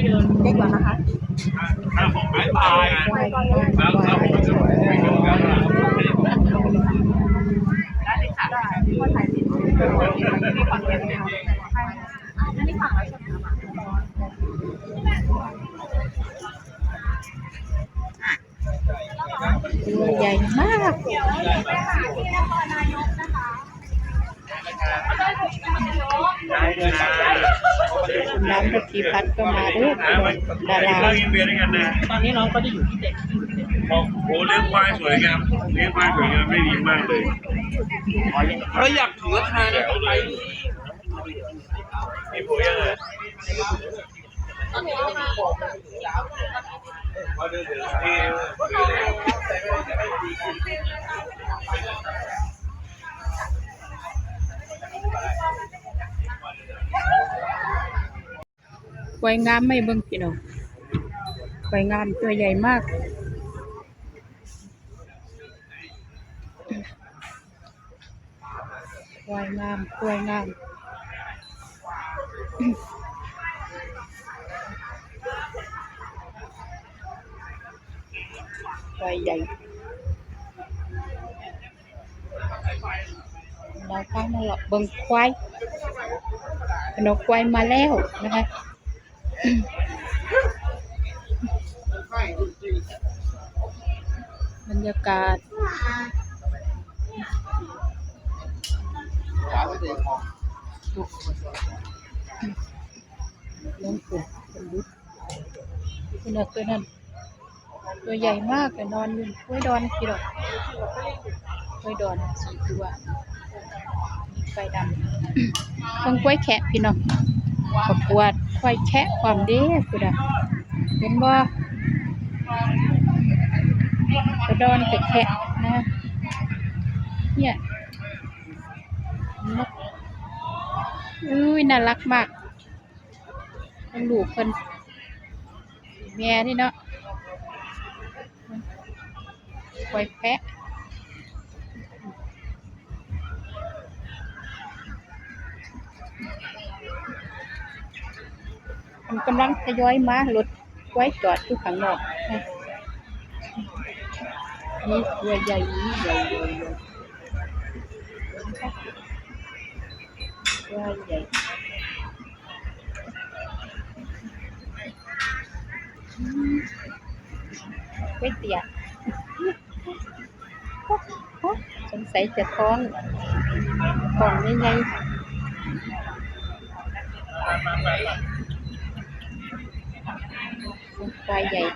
เด็กก่อนนะคะตายแล้วผมจะไปดูกันได้เลยค่ะคนถ่ายติดมีคอนเทนต์ไหมคะอันนี้ฝั่งเราใช่ไหมคะตัวใหญ่มากคุณน้ำระพีพัฒน์ก็มาด้วยดารา เรากินเบียร์ด้วยกันนะ ตอนนี้น้องก็ได้อยู่ที่เด็ก โอ้โหเลี้ยงควายสวยงามเลี้ยงควายสวยงามได้ดีมากเลยเราอยากถือทานอะไรมีปุ๋ยอะไรควายงามไม่เบิ่งพี่น้องควายงามตัวใหญ่มากควายงามควายงามควายใหญ่เราข้างนั่นแหละเบิ่งควายนกควายมาแล้วนะคะบรรยากาศน้องปุ่นเป็นลุกคุณนักตัวนั้นตัวใหญ่มากแต่นอนอยู่กล้วยดอนกี่ดอกกล้วยดอน4 ตัวไฟดำต้องกล้วยแคะพี่น้องประกวดควายแคะความดีคุณอ่ะเห็นบ่กระดอนกับแคะนะเนี่ยนกน่ารักมากต้องดูเพิ่นแม่นี่เนาะควายแพะมันกำลังทยอยมารถไว้จอดอยู่ข้างนอกนี่ตัวใหญ่ใหญ่ตัวใหญ่ก๋วยเตี๋ยวสงสัยจะท้องยังไงควายใหญ่เ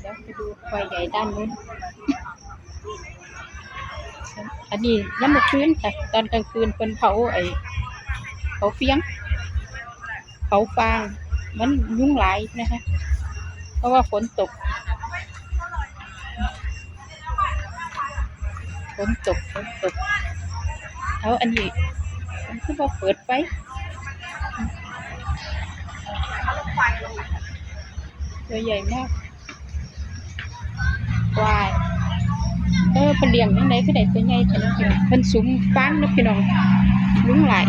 ดี๋ยวไปดูควายใหญ่ด้านนู้นอันนี้น้ำมันคืนค่ะตอนกลางคืนเป็นเผาเฟี้ยงเผาฟางมันยุ่งหลายนะคะเพราะว่าฝนตกเอาอันนี้มันคือว่าเปิดไฟตัวใหญ่มากควายเป็นเลี้ยงยังไงก็ได้ตัวใหญ่แต่ละคนเป็นซุ้มฟางนะพี่น้องยุ่งหลาย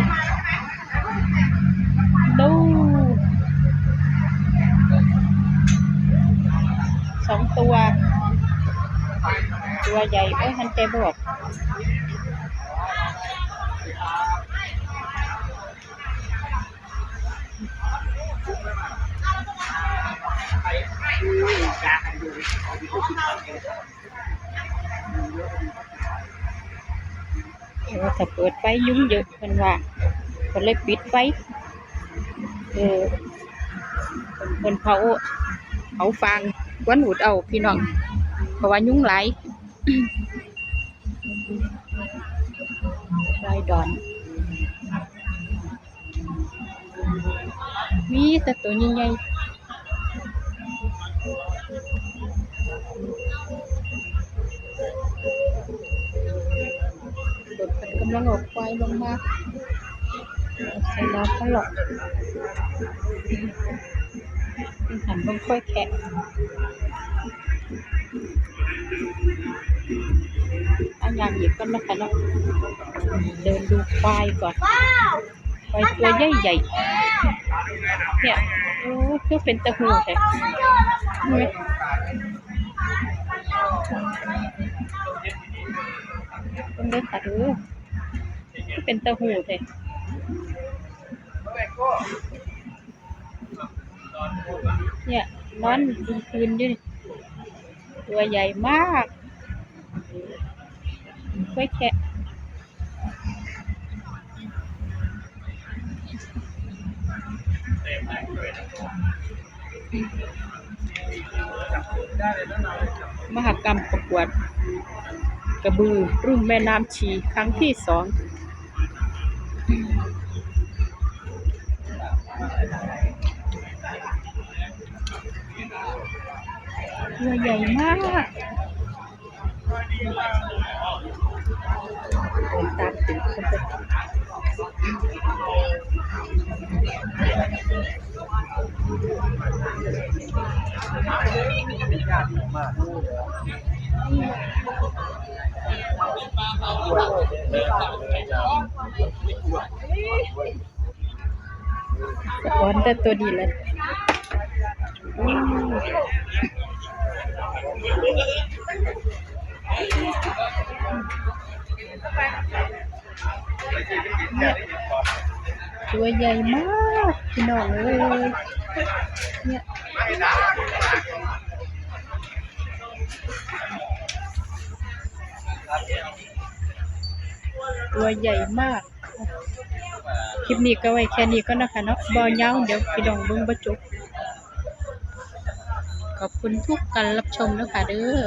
ดู2 ตัวใหญ่ทันใจบอกถ้าเปิดไฟยุ่งเยอะเป็นว่าคนเลยปิดไฟเป็นเผาฟางกวนหุดเอาพี่น้องเพราะว่ายุ่งหลายลายดอนมีแต่ตัวใหญ่ๆรถกำลังออกควายลงมาใส่ล้อเขาหลอกหันลงค่อยแคะอย่างหยิบกันนะคะเนาะเดินดูควายก่อน ควายตัวใหญ่ๆเนี่ยโอ้คือเป็นตะหูแท้เว้ยต้องเด้อค่ะคือเป็นตะหูแท้เนี่ยนอนดูคืนอยู่นี่ตัวใหญ่มากกล้วยแคะมหกรรมประกวดกระบือรุ่มแม่น้ำชีครั้งที่ 2ตัวใหญ่มากเดินตามถึงคนไปสะอ้อนแต่ตัวดีเลยตัวใหญ่มากพี่น้องเลยเนี่ยตัวใหญ่มากคลิปนี้ก็ไว้แค่นี้ก็นะคะเนาะบ่ยาวเดี๋ยวพี่น้องเบิ่งบ่จบขอบคุณทุกการรับชมนะคะเด้อ